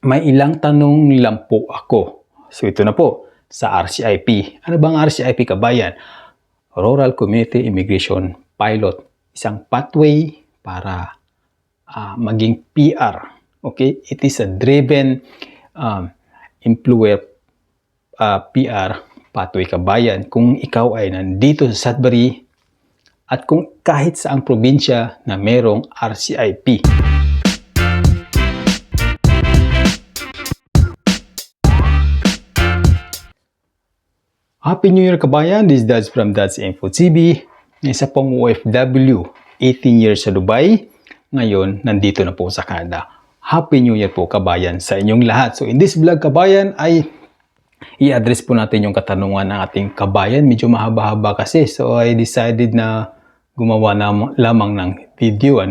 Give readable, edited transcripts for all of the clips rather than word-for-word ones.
may ilang tanong lang po ako. So ito na po, sa RCIP. Ano bang RCIP, kabayan? Rural Community Immigration Pilot. Isang pathway para maging PR. Okay? It is a driven employer PR pathway, kabayan. Kung ikaw ay nandito sa Sudbury at kung kahit saang probinsya na merong RCIP. Happy New Year, kabayan! This is Dads from Dads Info TV. Isa pong OFW, 18 years sa Dubai. Ngayon, nandito na po sa Canada. Happy New Year po, kabayan, sa inyong lahat. So in this vlog, kabayan, ay i-address po natin yung katanungan ng ating kabayan. Medyo mahaba-haba kasi. So I decided na gumawa na lamang ng video,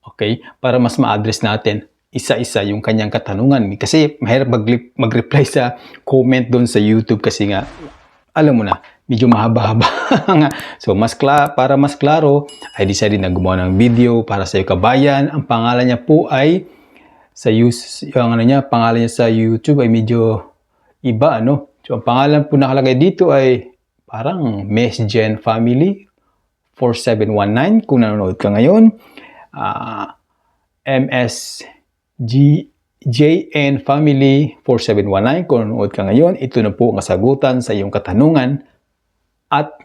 Okay? Para mas ma-address natin isa-isa yung kanyang katanungan. Kasi mahirap mag-reply sa comment doon sa YouTube kasi nga, alam mo na, medyo mahaba-haba nga. So, para mas klaro, I decided na gumawa ng video para sa iyo, kabayan. Ang pangalan niya po ay, pangalan niya sa YouTube ay medyo iba, So, ang pangalan po nakalagay dito ay parang Mesgen Family 4719. Kung nanonood ka ngayon, JN Family 4719. Kung nanonood ka ngayon, ito na po ang kasagutan sa iyong katanungan at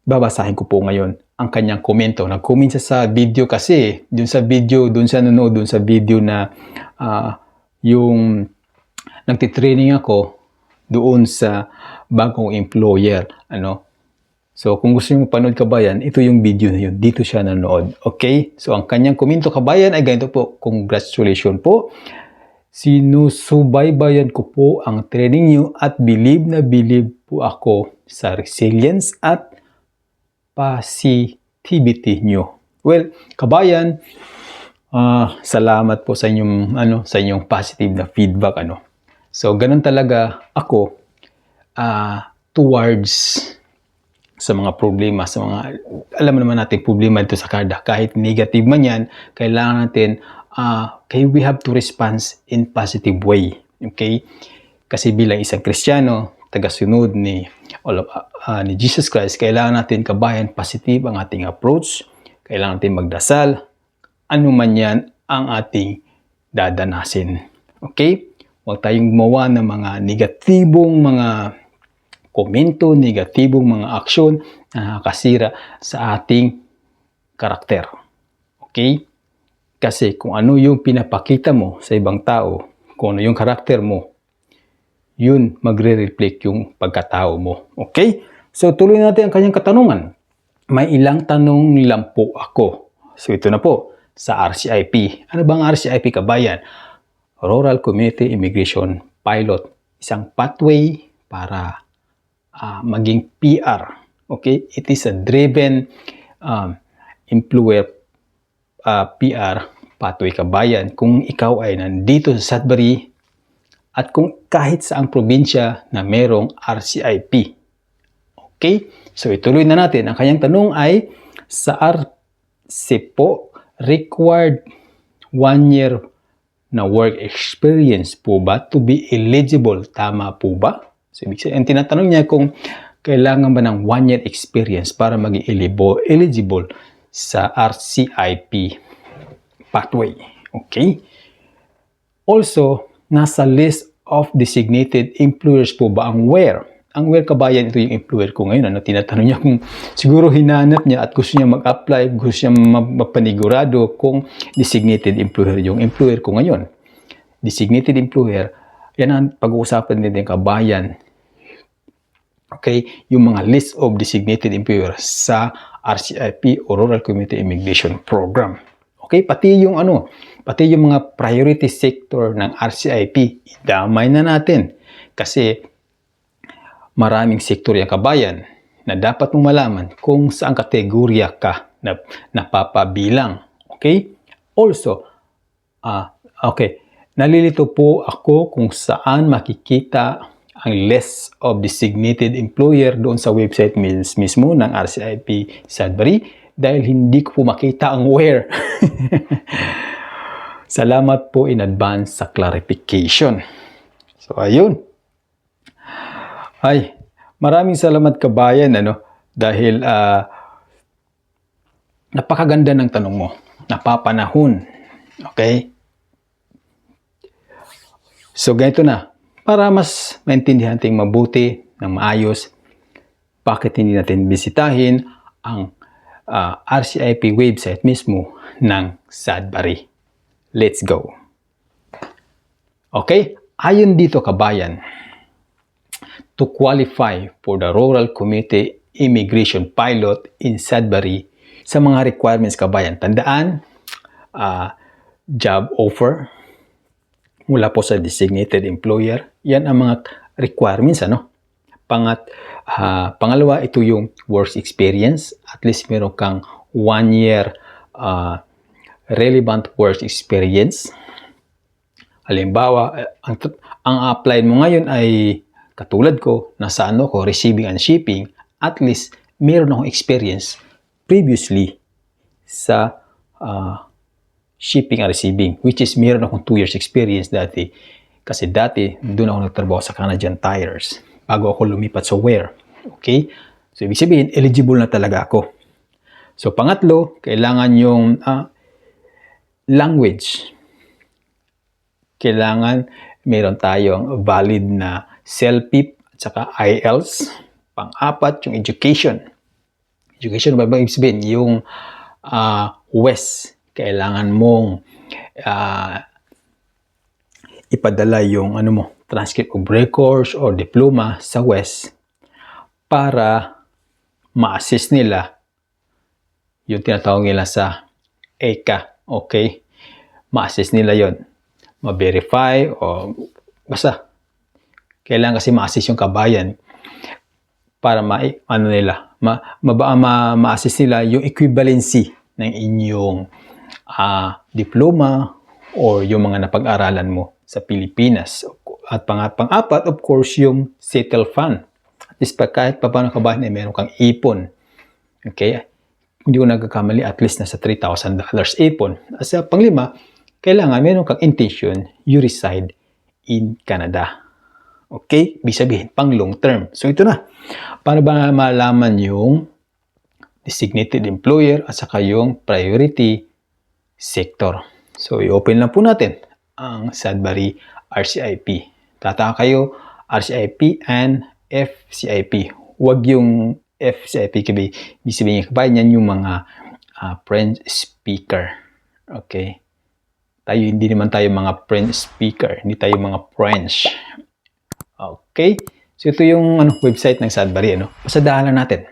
babasahin ko po ngayon ang kanyang komento. Nag-comment siya sa video kasi, dun sa video na yung nagtitraining ako doon sa bagong employer, So, kung gusto niyo mapanood, kabayan, ito yung video na yun. Dito siya nanood. Okay? So, ang kanyang komento, kabayan, ay ganito po. Congratulations po. Sinusubaybayan ko po ang training niyo at believe po ako sa resilience at positivity niyo. Well, kabayan, salamat po sa inyong positive na feedback, So, ganun talaga ako towards sa mga problema, alam naman natin problema dito sa Canada. Kahit negative man yan, kailangan natin, we have to respond in positive way. Okay? Kasi bilang isang Kristiyano, tagasunod ni Jesus Christ, kailangan natin, kabayan, positive ang ating approach. Kailangan natin magdasal. Ano man yan ang ating dadanasin. Okay? Huwag tayong gumawa ng mga negatibong mga komento, negatibong mga aksyon na nakakasira sa ating karakter. Okay? Kasi kung ano yung pinapakita mo sa ibang tao, kung ano yung karakter mo, yun magre-reflect yung pagkatao mo. Okay? So, tuloy natin ang kanyang katanungan. May ilang tanong lang po ako. So, ito na po, sa RCIP. Ano bang RCIP, kabayan? Rural Community Immigration Pilot. Isang pathway para maging PR. Okay? It is a driven employer PR pathway, kabayan. Kung ikaw ay nandito sa Sudbury at kung kahit saang probinsya na merong RCIP. Okay? So, ituloy na natin. Ang kanyang tanong ay, sa RCIP po, required 1 year na work experience po ba to be eligible? Tama po ba? So, ang tinatanong niya kung kailangan ba ng 1 year experience para maging eligible sa RCIP pathway. Okay? Also, nasa list of designated employers po ba ang WHERE? Ang WHERE, kabayan, ito yung employer ko ngayon. Tinatanong niya kung siguro hinanap niya at gusto niya mag-apply, gusto niya mapanigurado kung designated employer yung employer ko ngayon. Designated employer, yan ang pag-uusapan din ng kabayan. Okay, yung mga list of designated employer sa RCIP o Rural Community Immigration Program. Okay, pati yung mga priority sector ng RCIP, idamay na natin. Kasi maraming sektor yung, kabayan, na dapat mong malaman kung saan kategorya ka na napapabilang. Okay? Also, nalilito po ako kung saan makikita ang list of designated employer doon sa website mismo ng RCIP Sudbury dahil hindi ko po makita ang WHERE. Salamat po in advance sa clarification. So, ayun. Ay, maraming salamat kabayan, dahil napakaganda ng tanong mo. Napapanahon. Okay? So, ganito na. Para mas maintindihan natin mabuti, ng maayos, bakit hindi natin bisitahin ang RCIP website mismo ng Sudbury. Let's go. Okay? Ayon dito kabayan, to qualify for the Rural Community Immigration Pilot in Sudbury, sa mga requirements kabayan, tandaan, job offer mula po sa designated employer. Yan ang mga requirements, Pangalawa, ito yung work experience. At least meron kang 1 year relevant work experience. Halimbawa, ang apply mo ngayon ay katulad ko, nasa receiving and shipping. At least meron akong experience previously sa shipping and receiving, which is meron akong 2 years experience dati. Kasi dati, doon ako nagtrabaho sa Canadian Tires bago ako lumipat sa Ware. Okay? So, ibig sabihin, eligible na talaga ako. So, pangatlo, kailangan yung language. Kailangan meron tayong valid na CELPIP at saka IELTS. Pang-apat, yung education. Education, ba ibig sabihin? Yung WES. Kailangan mong ipadala yung transcript of records or diploma sa WES para ma-assist nila yung tinatawag nila sa ECA. Okay? Ma-assist nila yon, ma-verify o basta kailangan kasi ma-assist yung kabayan para ma-assist nila yung equivalency ng inyong diploma or yung mga napag-aralan mo sa Pilipinas. At pang-apat, of course, yung settle fund. At least kahit pa paano kabayan ay meron kang ipon. Okay? Hindi ko nagkakamali, at least nasa $3,000 ipon. At sa panglima, kailangan meron kang intention, you reside in Canada. Okay? Ibig sabihin, pang long term. So ito na. Paano ba malaman yung designated employer at saka yung priority sector? So, i-open lang po natin ang Sudbury RCIP. Tataka kayo, RCIP and FCIP. Huwag yung FCIP ibig sabihin kabayan, yan yung mga French speaker. Okay? Hindi naman tayo mga French speaker. Hindi tayo mga French. Okay? So, ito yung website ng Sudbury. Pasadahan lang natin.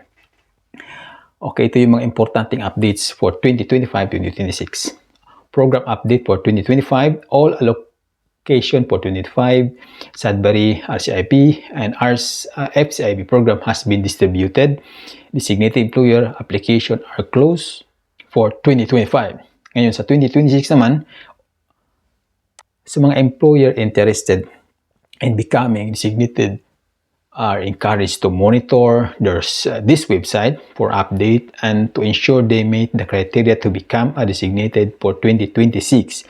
Okay, ito yung mga importanteng updates for 2025-2026. Program update for 2025, all allocation for 2025, Sudbury RCIP and FCIP program has been distributed. Designated employer application are closed for 2025. Ngayon, sa 2026 naman, sa mga employer interested in becoming designated are encouraged to monitor this website for update and to ensure they meet the criteria to become a designated for 2026.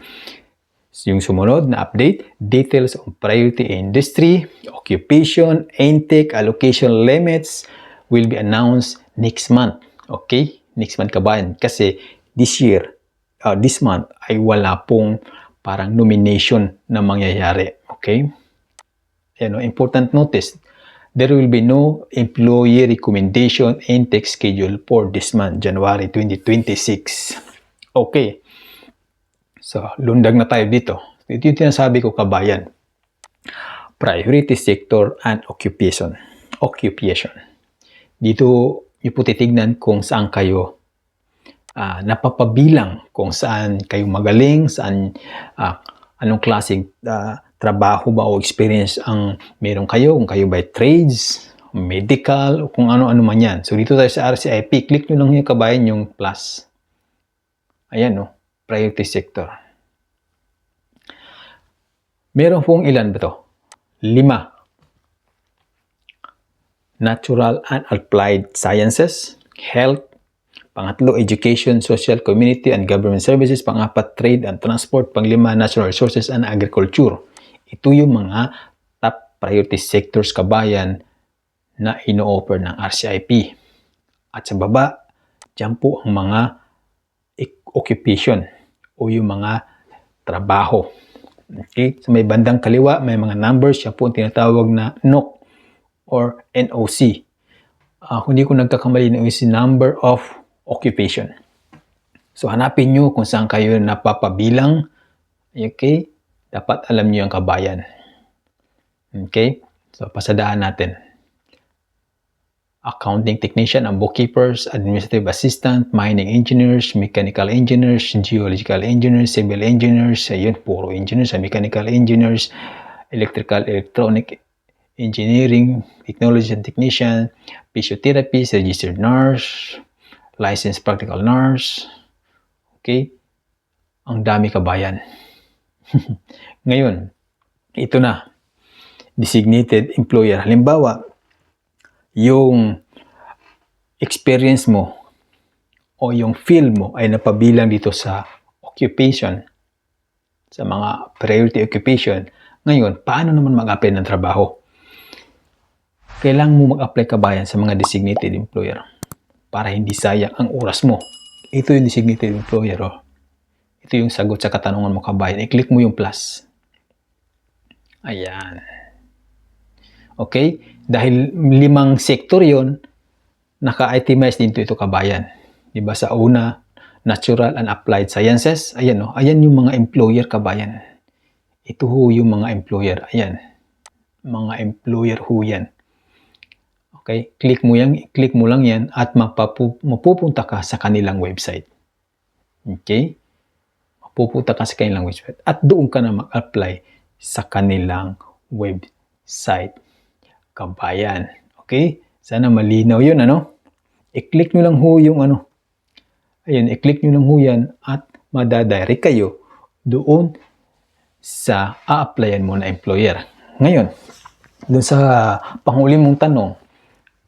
So, yung sumunod na update, details on priority industry, occupation, intake, allocation limits will be announced next month. Okay? Next month kabayan. Kasi this month ay wala pong parang nomination na mangyayari. Okay? Important notice. There will be no employee recommendation intake schedule for this month, January 2026. Okay. So, lundag na tayo dito. Ito yung tinasabi ko kabayan. Priority sector and occupation. Dito, yung po titignan kung saan kayo napapabilang, kung saan kayo magaling, saan anong klaseng trabaho ba o experience ang meron kayo, kung kayo by trades, medical, o kung ano-ano man yan. So, dito tayo sa RCIP. Click nyo lang yung kabayan yung plus. Ayan, priority sector. Meron pong ilan ba ito? 5. Natural and Applied Sciences, Health, Pangatlo, education, social, community, and government services. Pangapat, trade and transport. Panglima, natural resources and agriculture. Ito yung mga top priority sectors kabayan na ino-offer ng RCIP. At sa baba, dyan po ang mga occupation o yung mga trabaho. Okay? Sa may bandang kaliwa, may mga numbers. Yan po ang tinatawag na NOC or NOC. Kung hindi ko nagkakamali, is number of occupation. So, hanapin nyo kung saan kayo napapabilang. Okay? Dapat alam nyo yung kabayan. Okay? So, pasadaan natin. Accounting technician and bookkeepers, administrative assistant, mining engineers, mechanical engineers, geological engineers, civil engineers, ayun, puro engineers, mechanical engineers, electrical, electronic engineering, technology and technician, physiotherapist, registered nurse, licensed practical nurse. Okay? Ang dami kabayan. Ngayon, ito na. Designated employer. Halimbawa, yung experience mo o yung field mo ay napabilang dito sa occupation, sa mga priority occupation. Ngayon, paano naman mag-apply ng trabaho? Kailangan mo mag-apply kabayan sa mga designated employer para hindi sayang ang oras mo. Ito yung designated employer. Oh. Ito yung sagot sa katanungan mo kabayan. I-click mo yung plus. Ayan. Okay? Dahil 5 sektor yon, naka-itemize din ito kabayan. Diba sa una, natural and applied sciences. Ayan, no? Ayan yung mga employer kabayan. Ito ho yung mga employer. Ayan. Mga employer ho yan. Okay? Click mo lang yan at mapupunta ka sa kanilang website. Okay? Mapupunta ka sa kanilang website at doon ka na mag-apply sa kanilang website. Kabayan. Okay? Sana malinaw yun, ano? I-click nyo lang ho yung ano. Ayan, i-click nyo lang ho yan at madadirect kayo doon sa a-applyan mo na employer. Ngayon, doon sa panghuli mong tanong,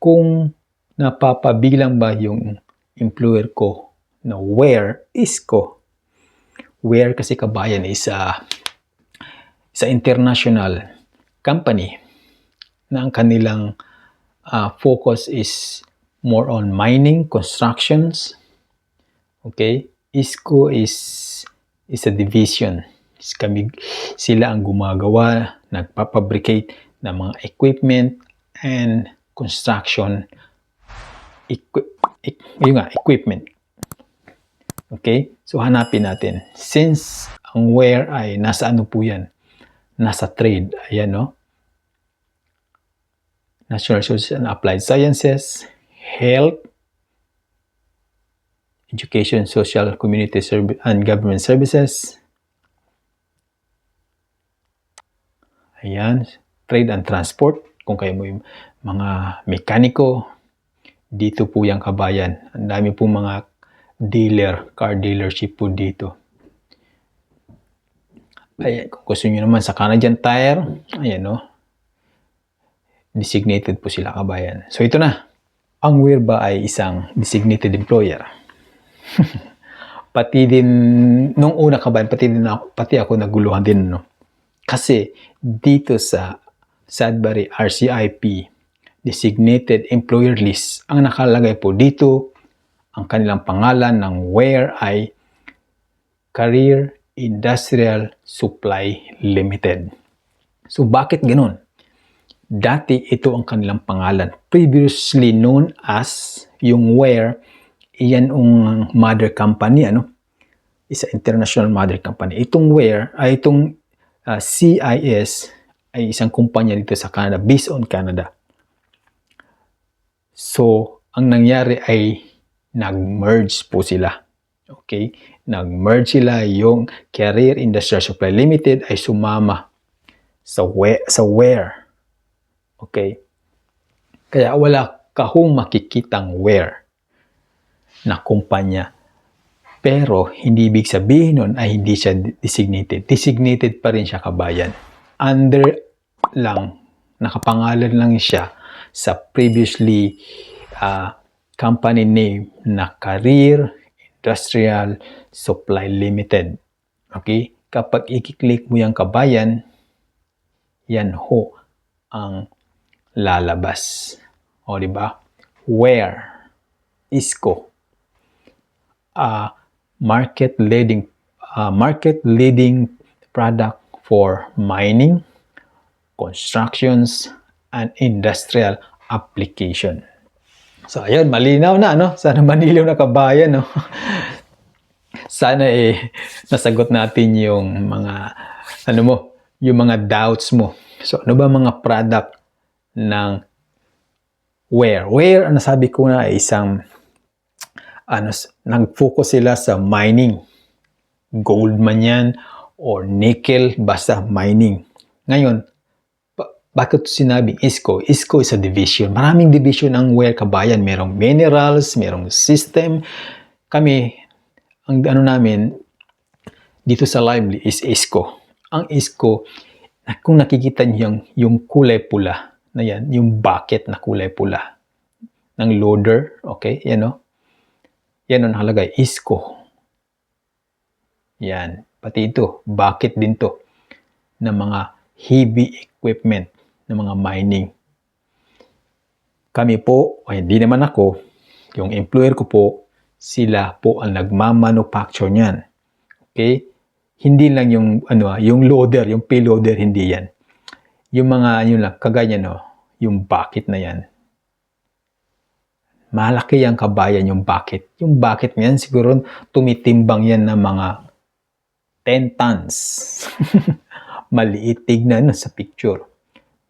kung napapabilang ba yung employer ko na where is ko? Where kasi kabayan is sa international company na ang kanilang focus is more on mining, constructions. Okay? ISCO is a division. Sila ang gumagawa, nagpapabricate ng mga equipment and construction equipment. Okay? So, hanapin natin. Since ang where ay nasa ano po yan? Nasa trade. Ayan, no? Natural Resources and Applied Sciences, Health, Education, Social, Community and Government Services. Ayan. Trade and Transport. Kung kayo mo yung mga mekaniko, dito po yung kabayan. Ang dami po mga car dealership po dito. Ayan, kung gusto nyo naman sa Canadian Tire, ayan no, designated po sila kabayan. So ito na, ang where ba ay isang designated employer? Pati din, nung una kabayan, pati ako naguluhan din, no? Kasi dito sa Sudbury RCIP designated employer list, ang nakalagay po dito, ang kanilang pangalan ng where ay Career Industrial Supply Limited. So bakit ganun? Dati ito ang kanilang pangalan. Previously known as yung where, iyan ang mother company, ano? Isa international mother company. Itong where ay itong CIS ay isang kumpanya dito sa Canada, based on Canada. So, ang nangyari ay nag-merge po sila. Okay? Nag-merge sila, yung Career Industrial Supply Limited ay sumama sa where. Okay? Kaya wala kahong makikitang where na kumpanya. Pero, hindi ibig sabihin nun ay hindi siya designated. Designated pa rin siya kabayan. Under lang, nakapangalan lang siya sa previously company name na Career Industrial Supply Limited. Okay? Kapag i-click mo yung kabayan, yan ho ang lalabas. O, di ba? Where? ISCO. Market leading product for mining, constructions, and industrial application. So, ayun, malinaw na, no? Sana manilaw na kabayan, no? Sana nasagot natin yung mga, yung mga doubts mo. So, ano ba mga product ng Where? Where, nasabi ko na, isang, nag-focus sila sa mining. Gold man yan, or nickel, basta mining. Ngayon, bakit sinabing ISCO? ISCO is a division. Maraming division ang Where kabayan. Merong minerals, merong system. Kami, ang namin, dito sa Lively is ISCO. Ang ISCO, kung nakikita niyo yung kulay pula, na yan, yung bucket na kulay pula ng loader, okay, yan o. Yan ang nakalagay, ISCO. Yan, pati ito, bucket din to ng mga heavy equipment, ng mga mining. Kami po, ay hindi naman ako, yung employer ko po, sila po ang nagmamanufacture niyan. Okay? Hindi lang yung yung loader, yung payloader, hindi yan. Yung mga lang, kagaya yung bucket na yan. Malaki ang kabayan yung bucket. Yung bucket niyan siguro tumitimbang yan ng mga 10 tons. Maliit tignan sa picture.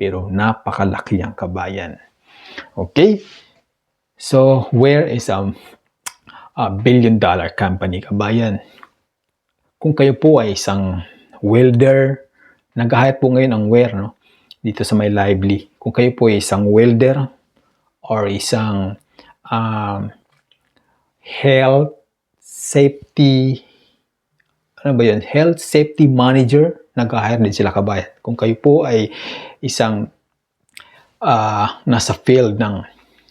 Pero napakalaki ang kabayan. Okay? So, Where is a billion-dollar company, kabayan? Kung kayo po ay isang welder, nag-hire po ngayon ang Where, no? Dito sa may Lively. Kung kayo po ay isang welder or isang health safety, health safety manager, nag-hire din sila, kabayan. Kung kayo po ay isang nasa field ng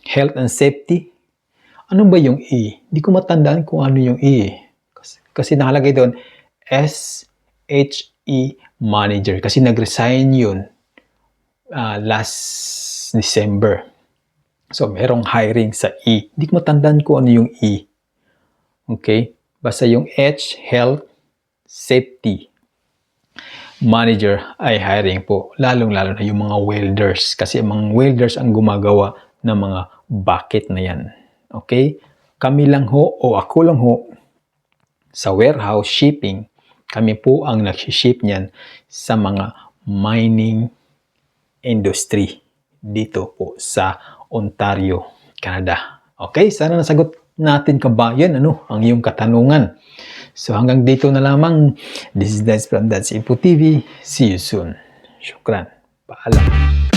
health and safety, ano ba yung E? Hindi ko matandaan kung ano yung E. Kasi nakalagay doon, SHE manager. Kasi nag-resign yun last December. So, merong hiring sa E. Hindi ko matandaan kung ano yung E. Okay? Basta yung H, health, safety manager ay hiring po. Lalong-lalo na yung mga welders. Kasi mga welders ang gumagawa ng mga bucket na yan. Okay? Kami lang ho, o ako lang ho, sa warehouse shipping, kami po ang nag-ship niyan sa mga mining industry dito po sa Ontario, Canada. Okay? Sana nasagot natin, kabayan, ang iyong katanungan. So hanggang dito na lamang. This is Dance from Dance Info TV. See you soon. Shukran. Paalam.